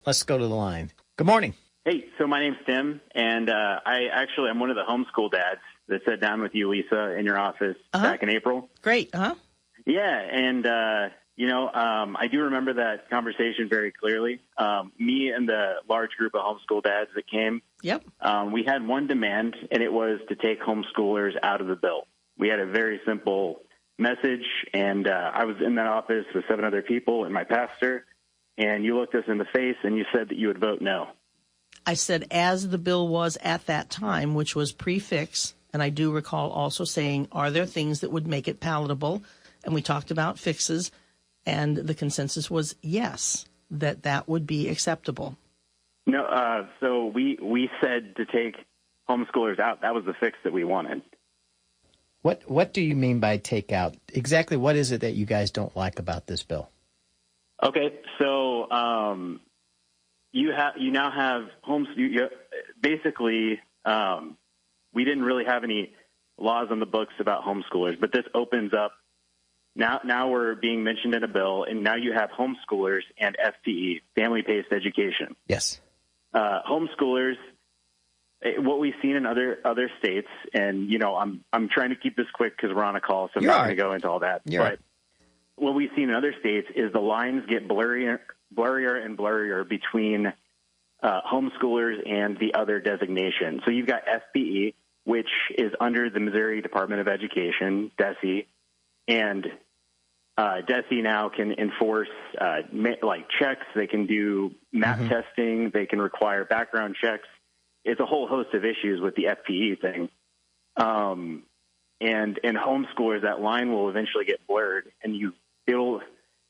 Let's go to the line. Good morning. Hey, so my name's Tim, and I'm one of the homeschool dads that sat down with you, Lisa, in your office back in April. Great, Yeah, and, I do remember that conversation very clearly. Me and the large group of homeschool dads that came, we had one demand, and it was to take homeschoolers out of the bill. We had a very simple message, and I was in that office with 7 other people and my pastor, and you looked us in the face and you said that you would vote no. I said as the bill was at that time, which was pre-fix, and I do recall also saying, are there things that would make it palatable? And we talked about fixes, and the consensus was yes, that would be acceptable. No, so we said to take homeschoolers out. That was the fix that we wanted. What do you mean by take out? Exactly what is it that you guys don't like about this bill? Okay, so you now have basically we didn't really have any laws on the books about homeschoolers, but this opens up. Now we're being mentioned in a bill, and now you have homeschoolers and FPE, family-based education. Yes. Homeschoolers, what we've seen in other states, and I'm trying to keep this quick because we're on a call, so I'm not going to go into all that. But what we've seen in other states is the lines get blurrier and blurrier between homeschoolers and the other designation. So you've got FPE, which is under the Missouri Department of Education, DESE, and DESE now can enforce checks. They can do map testing. They can require background checks. It's a whole host of issues with the FPE thing. And homeschoolers, that line will eventually get blurred, and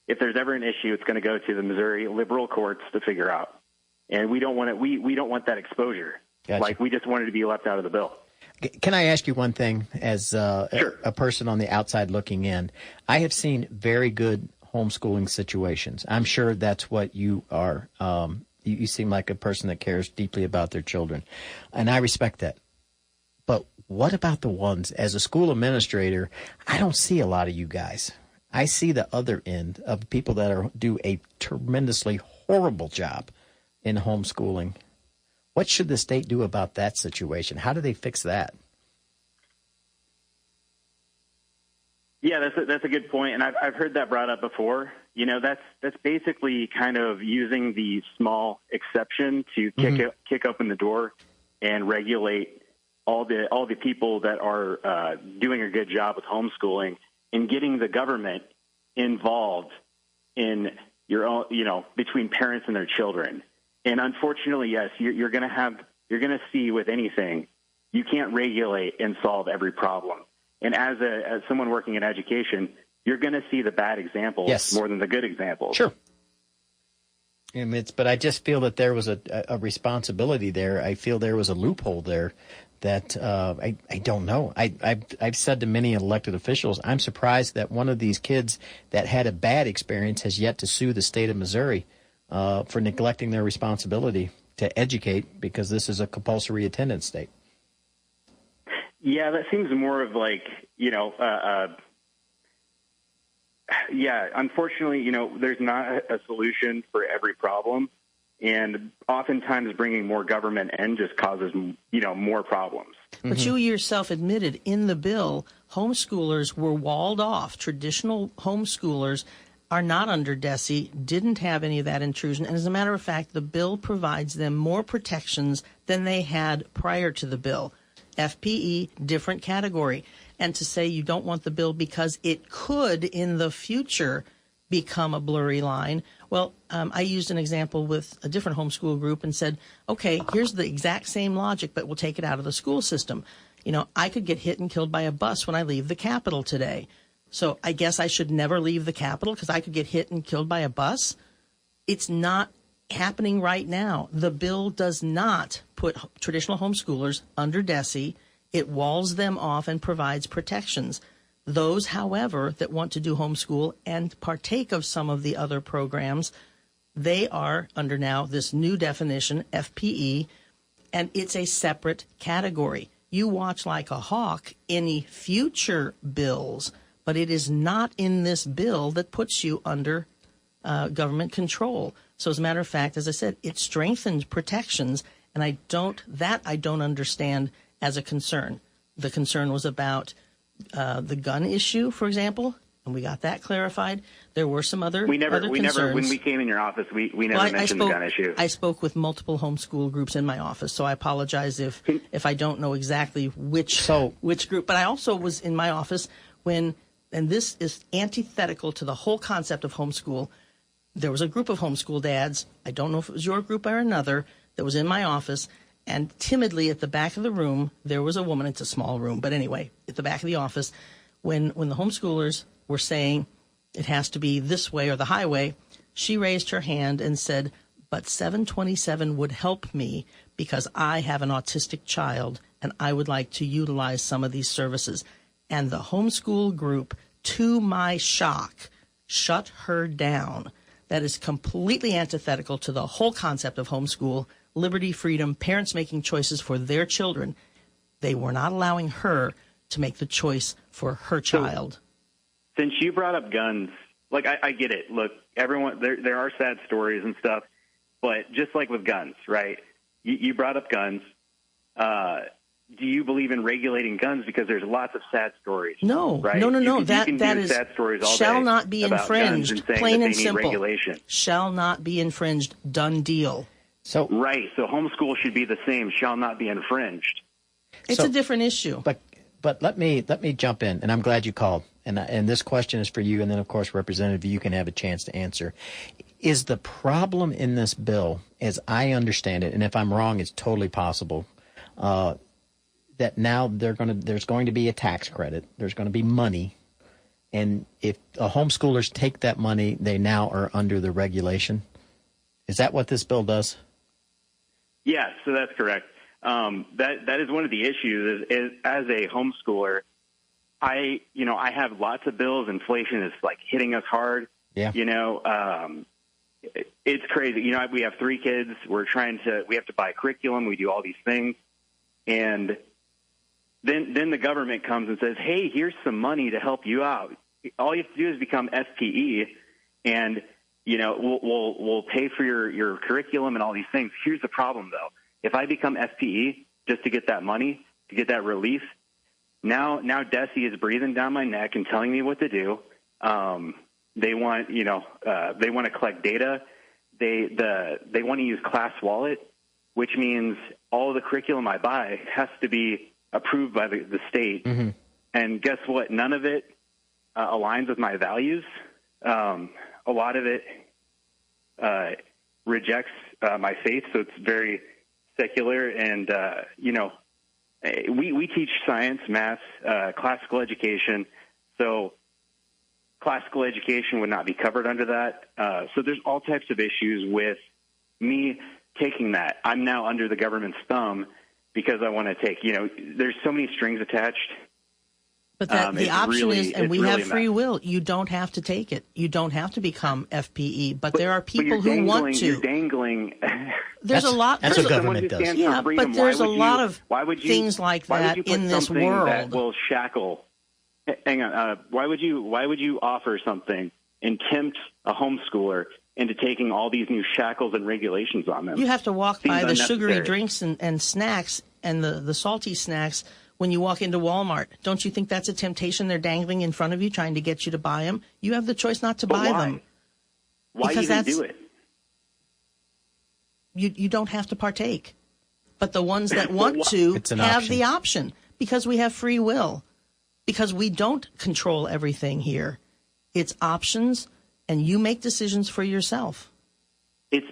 if there's ever an issue, it's going to go to the Missouri liberal courts to figure out. And we don't want it. We don't want that exposure. Gotcha. Like, we just wanted to be left out of the bill. Can I ask you one thing as a person on the outside looking in? I have seen very good homeschooling situations. I'm sure that's what you are. You seem like a person that cares deeply about their children, and I respect that. But what about the ones, as a school administrator, I don't see a lot of you guys. I see the other end of people that do a tremendously horrible job in homeschooling. What should the state do about that situation? How do they fix that? Yeah, that's a good point, and I've heard that brought up before. That's basically kind of using the small exception to kick open the door and regulate all the people that are doing a good job with homeschooling, and getting the government involved in your own, between parents and their children. And unfortunately, yes, you're going to see with anything, you can't regulate and solve every problem. And as someone working in education, you're going to see the bad examples more than the good examples. Sure. But I just feel that there was a responsibility there. I feel there was a loophole there that I don't know. I've said to many elected officials, I'm surprised that one of these kids that had a bad experience has yet to sue the state of Missouri for neglecting their responsibility to educate, because this is a compulsory attendance state. Yeah, that seems more of unfortunately, there's not a solution for every problem. And oftentimes bringing more government in just causes, more problems. But you yourself admitted in the bill, homeschoolers were walled off. Traditional homeschoolers are not under DESE, didn't have any of that intrusion. And as a matter of fact, the bill provides them more protections than they had prior to the bill. FPE, different category. And to say you don't want the bill because it could in the future become a blurry line. Well, I used an example with a different homeschool group and said, okay, here's the exact same logic, but we'll take it out of the school system. I could get hit and killed by a bus when I leave the Capitol today. So I guess I should never leave the Capitol because I could get hit and killed by a bus. It's not happening right now. The bill does not put traditional homeschoolers under DESE. It walls them off and provides protections. Those, however, that want to do homeschool and partake of some of the other programs, they are under now this new definition, FPE, and it's a separate category. You watch like a hawk any future bills, but it is not in this bill that puts you under government control. So as a matter of fact, as I said, it strengthened protections, and I don't understand as a concern. The concern was about the gun issue, for example, and we got that clarified. There were some other concerns. When we came in your office, we never mentioned the gun issue. I spoke with multiple homeschool groups in my office, so I apologize if I don't know exactly which group. But I also was in my office when, and this is antithetical to the whole concept of homeschool. There was a group of homeschool dads, I don't know if it was your group or another, that was in my office, and timidly at the back of the room, there was a woman. It's a small room, but anyway, at the back of the office, when the homeschoolers were saying it has to be this way or the highway, she raised her hand and said, but 727 would help me because I have an autistic child and I would like to utilize some of these services. And the homeschool group, to my shock, shut her down. That is completely antithetical to the whole concept of homeschool, liberty, freedom, parents making choices for their children. They were not allowing her to make the choice for her child. Since you brought up guns, like I get it. Look, everyone, there are sad stories and stuff, but just like with guns, right? You brought up guns. Do you believe in regulating guns? Because there's lots of sad stories. No, right? No. That is sad stories all shall day not be infringed. Plain and simple. Regulation. Shall not be infringed. Done deal. So homeschool should be the same. Shall not be infringed. It's a different issue. But let me jump in, and I'm glad you called. And this question is for you, and then of course, Representative, you can have a chance to answer. Is the problem in this bill, as I understand it, and if I'm wrong, it's totally possible, that now there's going to be a tax credit, there's going to be money, and if homeschoolers take that money, they now are under the regulation. Is that what this bill does? Yes, so that's correct. That is one of the issues. Is as a homeschooler, I have lots of bills. Inflation is like hitting us hard. Yeah. It's crazy. We have 3 kids. We have to buy curriculum. We do all these things. And then the government comes and says, hey, here's some money to help you out. All you have to do is become SPE, and, we'll pay for your curriculum and all these things. Here's the problem, though. If I become SPE just to get that money, to get that relief, now DESE is breathing down my neck and telling me what to do. They want to collect data. They want to use Class Wallet, which means all the curriculum I buy has to be approved by the state. Mm-hmm. And guess what? None of it aligns with my values. A lot of it rejects my faith, so it's very secular. And, we teach science, math, classical education. So classical education would not be covered under that. So there's all types of issues with me taking that. I'm now under the government's thumb because I want to take, there's so many strings attached. But the option is, and we have free will, you don't have to take it. You don't have to become FPE, but there are people who want to. You're dangling. There's a lot. That's what government does. Yeah, but there's a lot of things like that in this world. That will shackle. Hang on. Why would you offer something and tempt a homeschooler into taking all these new shackles and regulations on them? You have to walk by the sugary drinks and snacks and the salty snacks when you walk into Walmart. Don't you think that's a temptation they're dangling in front of you, trying to get you to buy them? You have the choice not to buy them. Why even do it? You don't have to partake. But the ones that want to have the option, because we have free will, because we don't control everything here. It's options, and you make decisions for yourself. It's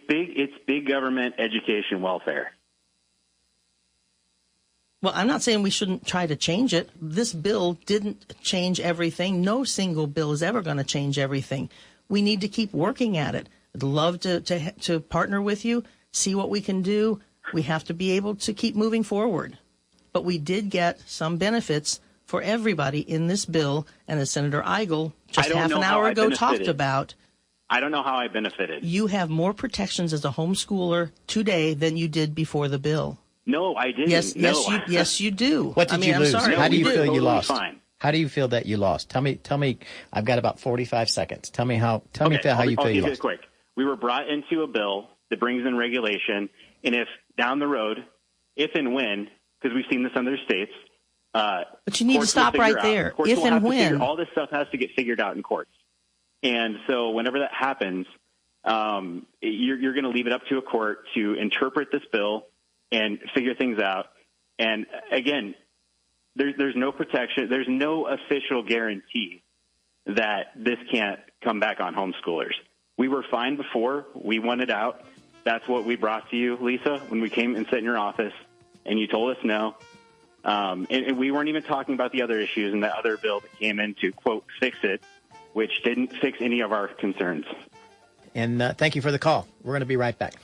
big government, education, welfare. Well, I'm not saying we shouldn't try to change it. This bill didn't change everything. No single bill is ever going to change everything. We need to keep working at it. I'd love to partner with you, see what we can do. We have to be able to keep moving forward. But we did get some benefits for everybody in this bill, and as Senator Eigel just half an hour ago talked about. I don't know how I benefited. You have more protections as a homeschooler today than you did before the bill. No, I didn't. Yes, you do. What did you lose? I'm sorry. How do you feel you lost? Fine. How do you feel that you lost? Tell me. I've got about 45 seconds. Tell me how you feel you lost. I'll keep it quick. we were brought into a bill that brings in regulation, and if down the road, if and when, because we've seen this in other states. But you need to stop right there. If and when. All this stuff has to get figured out in courts. And so whenever that happens, you're going to leave it up to a court to interpret this bill and figure things out. And again, there's no protection. There's no official guarantee that this can't come back on homeschoolers. We were fine before. We wanted out. That's what we brought to you, Lisa, when we came and sat in your office, and you told us no. And we weren't even talking about the other issues in that other bill that came in to, quote, fix it, which didn't fix any of our concerns. And thank you for the call. We're going to be right back.